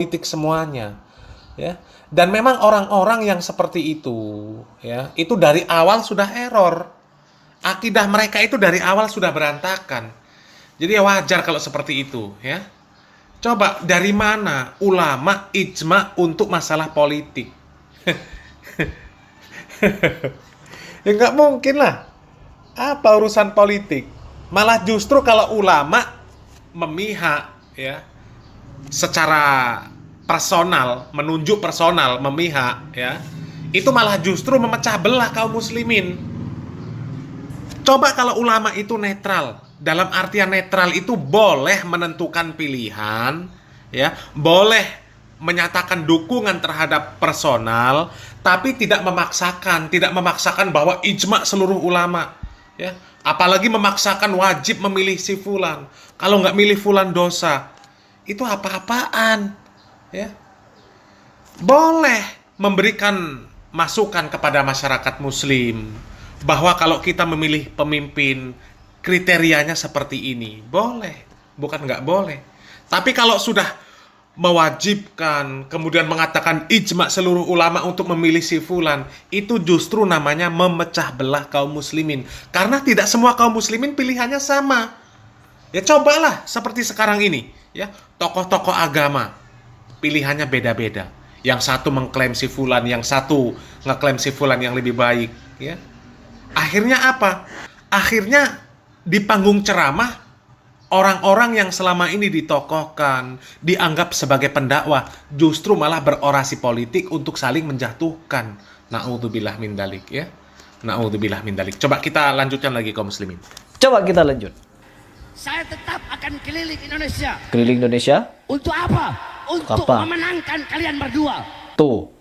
politik semuanya, ya. Dan memang orang-orang yang seperti itu, ya, itu dari awal sudah error. Akidah mereka itu dari awal sudah berantakan. Jadi ya wajar kalau seperti itu, ya. Coba dari mana ulama ijma untuk masalah politik? Ya nggak mungkin lah. Apa urusan politik? Malah justru kalau ulama memihak, ya, secara personal, menunjuk personal, memihak, ya, itu malah justru memecah belah kaum muslimin. Coba kalau ulama itu netral, dalam artian netral itu boleh menentukan pilihan, ya, boleh menyatakan dukungan terhadap personal, tapi tidak memaksakan bahwa ijma seluruh ulama, ya, apalagi memaksakan wajib memilih si fulan. Kalau nggak milih fulan dosa, itu apa-apaan, ya. Boleh memberikan masukan kepada masyarakat muslim bahwa kalau kita memilih pemimpin kriterianya seperti ini, boleh, bukan nggak boleh. Tapi kalau sudah mewajibkan, kemudian mengatakan ijma seluruh ulama untuk memilih si fulan, itu justru namanya memecah belah kaum muslimin. Karena tidak semua kaum muslimin pilihannya sama. Ya cobalah seperti sekarang ini, ya, tokoh-tokoh agama pilihannya beda-beda. Yang satu mengklaim si fulan, yang satu ngeklaim si fulan yang lebih baik, ya. Akhirnya apa? Akhirnya di panggung ceramah, orang-orang yang selama ini ditokohkan, dianggap sebagai pendakwah, justru malah berorasi politik untuk saling menjatuhkan. Na'udzubillah min dalik, ya. Na'udzubillah min dalik. Coba kita lanjutkan lagi kaum muslimin. Coba kita lanjut. Saya tetap akan keliling Indonesia. Keliling Indonesia? Untuk apa? Untuk apa? memenangkan kalian berdua. Tuh.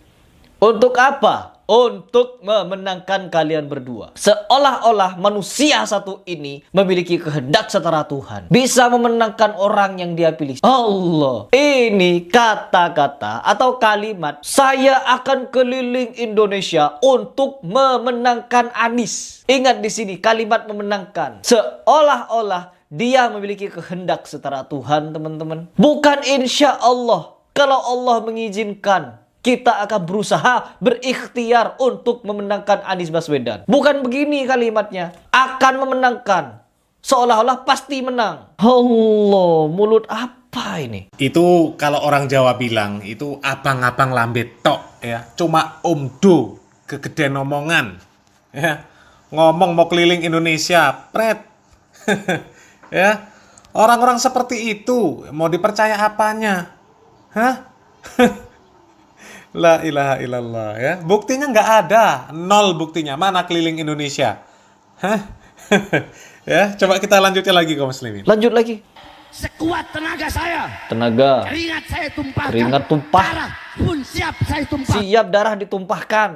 Untuk apa? Untuk memenangkan kalian berdua. Seolah-olah manusia satu ini memiliki kehendak setara Tuhan. Bisa memenangkan orang yang dia pilih. Allah. Ini kata-kata atau kalimat, saya akan keliling Indonesia untuk memenangkan Anies. Ingat di sini kalimat memenangkan. Seolah-olah dia memiliki kehendak setara Tuhan, teman-teman. Bukan insya Allah. Kalau Allah mengizinkan, kita akan berusaha berikhtiar untuk memenangkan Anies Baswedan. Bukan begini kalimatnya. Akan memenangkan. Seolah-olah pasti menang. Allah, mulut apa ini? Itu kalau orang Jawa bilang, itu abang-abang lambe tok, ya. Cuma omdo, kegedean omongan. Ya. Ngomong mau keliling Indonesia, pret. Ya. Orang-orang seperti itu mau dipercaya apanya? Hah? La ilaha illallah, ya. Buktinya nggak ada. Nol buktinya. Mana keliling Indonesia? Hah? Ya, coba kita lanjutkan lagi kaum muslimin. Lanjut lagi. Sekuat tenaga saya. Tenaga. Keringat saya tumpahkan. Keringat tumpah. Darah pun siap saya tumpahkan. Siap darah ditumpahkan.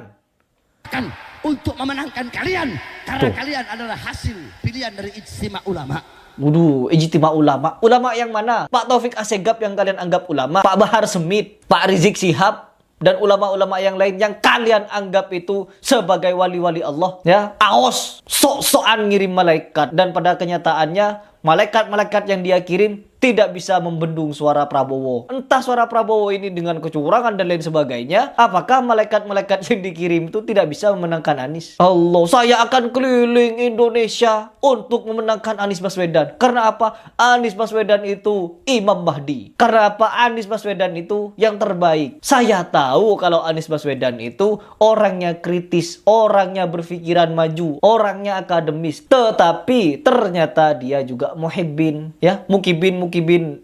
Untuk memenangkan kalian. Karena kalian adalah hasil pilihan dari ijtima ulama. Waduh, ijtima ulama. Ulama yang mana? Pak Taufik Assegaf yang kalian anggap ulama. Pak Bahar Smith. Pak Rizik Syihab. Dan ulama-ulama yang lain yang kalian anggap itu sebagai wali-wali Allah, ya. Aos, sok-sokan ngirim malaikat. Dan pada kenyataannya, malaikat-malaikat yang dia kirim tidak bisa membendung suara Prabowo. Entah suara Prabowo ini dengan kecurangan dan lain sebagainya. Apakah malaikat-malaikat yang dikirim itu tidak bisa memenangkan Anies? Allah, saya akan keliling Indonesia untuk memenangkan Anies Baswedan. Karena apa? Anies Baswedan itu Imam Mahdi. Karena apa? Anies Baswedan itu yang terbaik. Saya tahu kalau Anies Baswedan itu orangnya kritis, orangnya berpikiran maju, orangnya akademis. Tetapi ternyata dia juga muhibbin, ya, mukibin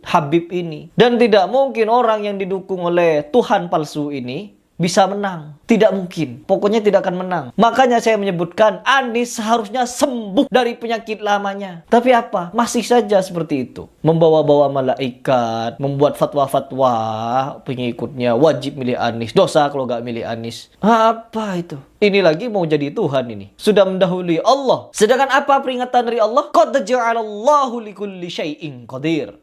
Habib ini. Dan tidak mungkin orang yang didukung oleh Tuhan palsu ini bisa menang. Tidak mungkin. Pokoknya tidak akan menang. Makanya saya menyebutkan Anies seharusnya sembuh dari penyakit lamanya. Tapi apa? Masih saja seperti itu. Membawa-bawa malaikat, membuat fatwa-fatwa pengikutnya wajib milih Anies. Dosa kalau gak milih Anies. Apa itu? Ini lagi mau jadi Tuhan ini. Sudah mendahului Allah. Sedangkan apa peringatan dari Allah? Qad ja'alallahu likulli syai'in qadir.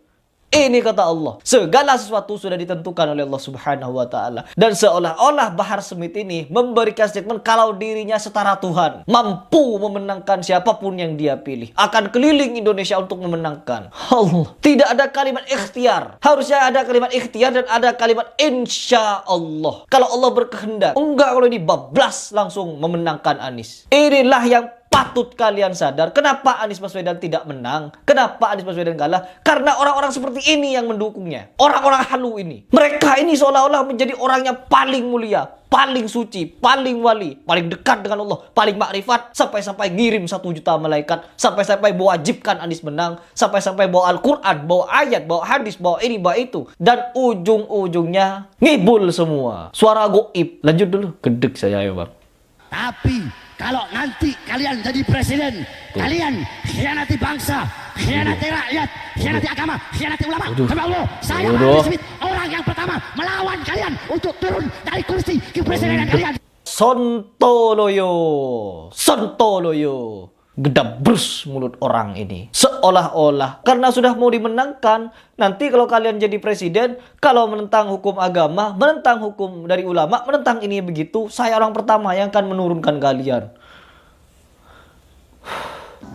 Ini kata Allah, segala sesuatu sudah ditentukan oleh Allah Subhanahu wa Ta'ala. Dan seolah-olah Bahar Smith ini memberikan statement kalau dirinya setara Tuhan, mampu memenangkan siapapun yang dia pilih, akan keliling Indonesia untuk memenangkan. Allah, tidak ada kalimat ikhtiar. Harusnya ada kalimat ikhtiar dan ada kalimat insya Allah. Kalau Allah berkehendak, enggak kalau ini bablas langsung memenangkan Anies. Inilah yang patut kalian sadar. Kenapa Anies Baswedan tidak menang? Kenapa Anies Baswedan kalah? Karena orang-orang seperti ini yang mendukungnya. Orang-orang halu ini. Mereka ini seolah-olah menjadi orang yang paling mulia, paling suci, paling wali, paling dekat dengan Allah, paling makrifat, sampai-sampai ngirim 1 juta malaikat, sampai-sampai mewajibkan Anies menang, sampai-sampai bawa Al-Quran, bawa ayat, bawa hadis, bawa ini, bawa itu. Dan ujung-ujungnya ngibul semua. Suara goib. Lanjut dulu. Gedeg saya ya bang. Tapi kalau nanti kalian jadi presiden, kalian khianati bangsa, khianati rakyat, khianati agama, khianati ulama. Demi Allah, saya Bahar Smith orang yang pertama melawan kalian untuk turun dari kursi kepresidenan kalian. Sontoloyo, Sontoloyo. Gedabrus mulut orang ini. Seolah-olah karena sudah mau dimenangkan, nanti kalau kalian jadi presiden, kalau menentang hukum agama, menentang hukum dari ulama, menentang ini begitu, saya orang pertama yang akan menurunkan kalian.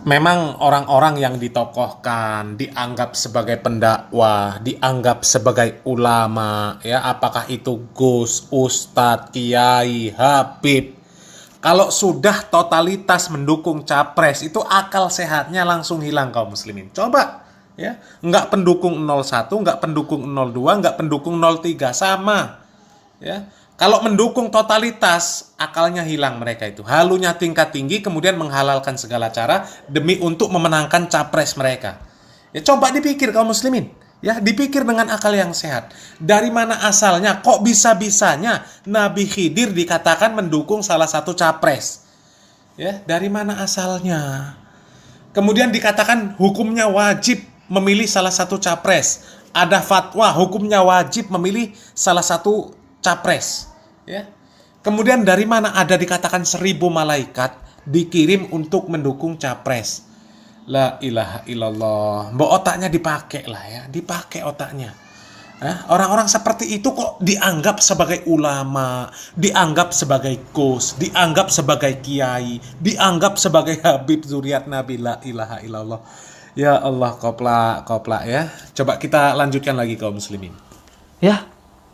Memang orang-orang yang ditokohkan, dianggap sebagai pendakwah, dianggap sebagai ulama, ya, apakah itu Gus, Ustadz, Kiai, Habib, kalau sudah totalitas mendukung capres, itu akal sehatnya langsung hilang kaum muslimin. Coba, ya, nggak pendukung 01, nggak pendukung 02, nggak pendukung 03, sama. Ya, kalau mendukung totalitas, akalnya hilang mereka itu. Halunya tingkat tinggi, kemudian menghalalkan segala cara demi untuk memenangkan capres mereka. Ya, coba dipikir kaum muslimin. Ya, dipikir dengan akal yang sehat. Dari mana asalnya? Kok bisa-bisanya Nabi Khidir dikatakan mendukung salah satu capres? Ya, dari mana asalnya? Kemudian dikatakan hukumnya wajib memilih salah satu capres. Ada fatwa hukumnya wajib memilih salah satu capres. Ya. Kemudian dari mana ada dikatakan 1000 malaikat dikirim untuk mendukung capres? La ilaha illallah. Mbok otaknya dipakai lah ya, dipakai otaknya. Orang-orang seperti itu kok dianggap sebagai ulama, dianggap sebagai Gus, dianggap sebagai kiai, dianggap sebagai Habib zuriat Nabi. La ilaha illallah. Ya Allah, koplak ya. Coba kita lanjutkan lagi kaum muslimin. Ya,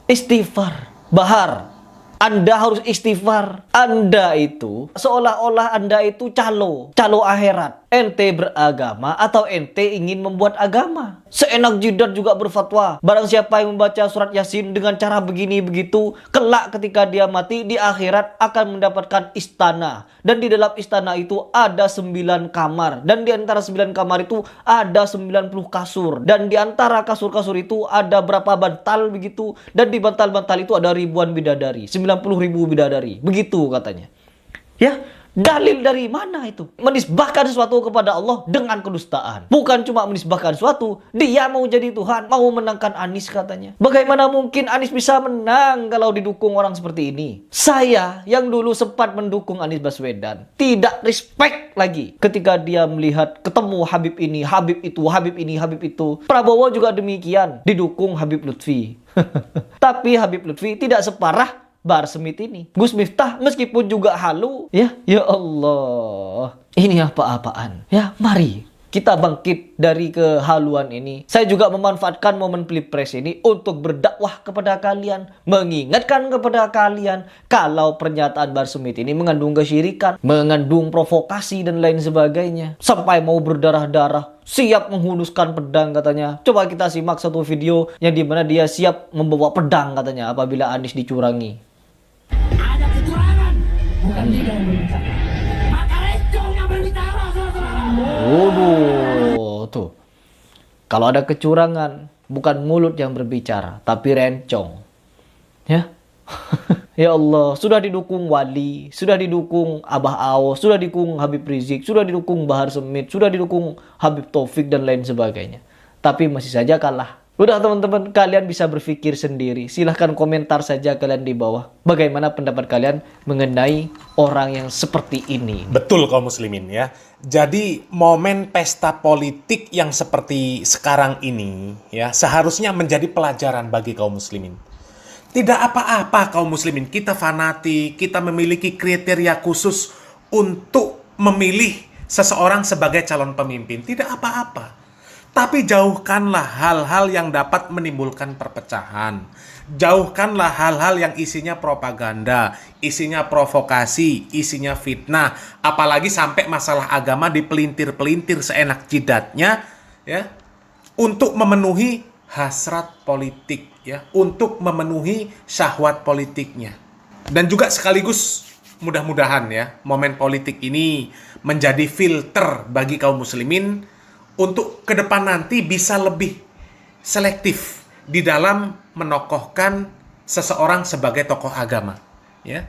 istighfar. Bahar, Anda harus istighfar. Anda itu seolah-olah Anda itu calo akhirat. Ente beragama atau ente ingin membuat agama? Seenak jidat juga berfatwa. Barang siapa yang membaca surat Yasin dengan cara begini begitu, kelak ketika dia mati di akhirat akan mendapatkan istana. Dan di dalam istana itu ada 9 kamar. Dan di antara 9 kamar itu ada 90 kasur. Dan di antara kasur-kasur itu ada berapa bantal begitu. Dan di bantal-bantal itu ada ribuan bidadari. 90.000 bidadari. Begitu katanya. Ya. Dalil dari mana itu? Menisbahkan sesuatu kepada Allah dengan kedustaan. Bukan cuma menisbahkan sesuatu. Dia mau jadi Tuhan, mau menangkan Anies katanya. Bagaimana mungkin Anies bisa menang kalau didukung orang seperti ini? Saya yang dulu sempat mendukung Anies Baswedan tidak respect lagi ketika dia melihat ketemu Habib ini, Habib itu, Habib ini, Habib itu. Prabowo juga demikian, didukung Habib Lutfi. Tapi Habib Lutfi tidak separah Bahar Smith ini. Gus Miftah meskipun juga halu, ya Allah, ini apa-apaan? Ya, mari kita bangkit dari kehaluan ini. Saya juga memanfaatkan momen Pilpres ini untuk berdakwah kepada kalian, mengingatkan kepada kalian kalau pernyataan Bahar Smith ini mengandung kesyirikan, mengandung provokasi dan lain sebagainya. Sampai mau berdarah-darah, siap menghunuskan pedang katanya. Coba kita simak satu video yang dimana dia siap membawa pedang katanya apabila Anies dicurangi. Ada kecurangan, bukan dia yang berbicara. Maka Rencong yang berbicara, saudara-saudara. Waduh, tuh. Kalau ada kecurangan, bukan mulut yang berbicara, tapi rencong. Ya. Ya Allah, sudah didukung Wali, sudah didukung Abah Aos, sudah didukung Habib Rizik, sudah didukung Bahar Smith, sudah didukung Habib Taufik dan lain sebagainya. Tapi masih saja kalah. Udah teman-teman, kalian bisa berpikir sendiri. Silahkan komentar saja kalian di bawah. Bagaimana pendapat kalian mengenai orang yang seperti ini? Betul kaum muslimin ya. Jadi momen pesta politik yang seperti sekarang ini ya seharusnya menjadi pelajaran bagi kaum muslimin. Tidak apa-apa kaum muslimin, kita fanatik, kita memiliki kriteria khusus untuk memilih seseorang sebagai calon pemimpin. Tidak apa-apa. Tapi jauhkanlah hal-hal yang dapat menimbulkan perpecahan. Jauhkanlah hal-hal yang isinya propaganda, isinya provokasi, isinya fitnah. Apalagi sampai masalah agama dipelintir-pelintir seenak jidatnya, ya, untuk memenuhi hasrat politik, ya, untuk memenuhi syahwat politiknya. Dan juga sekaligus mudah-mudahan ya, momen politik ini menjadi filter bagi kaum muslimin untuk ke depan nanti bisa lebih selektif di dalam menokohkan seseorang sebagai tokoh agama. Ya,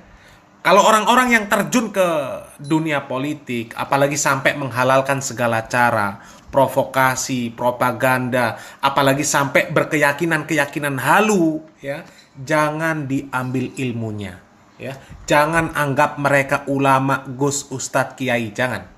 kalau orang-orang yang terjun ke dunia politik, apalagi sampai menghalalkan segala cara, provokasi, propaganda, apalagi sampai berkeyakinan-keyakinan halu, ya, jangan diambil ilmunya. Ya, jangan anggap mereka ulama, gus, ustadz, kiai, jangan.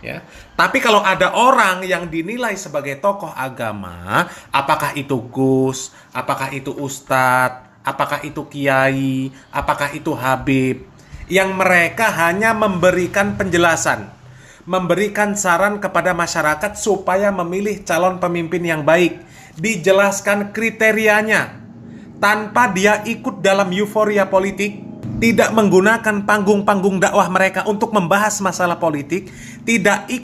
Ya. Tapi kalau ada orang yang dinilai sebagai tokoh agama, apakah itu gus, apakah itu ustadz, apakah itu kiai, apakah itu habib, yang mereka hanya memberikan penjelasan, memberikan saran kepada masyarakat supaya memilih calon pemimpin yang baik, dijelaskan kriterianya, tanpa dia ikut dalam euforia politik, tidak menggunakan panggung-panggung dakwah mereka untuk membahas masalah politik, tidak ikut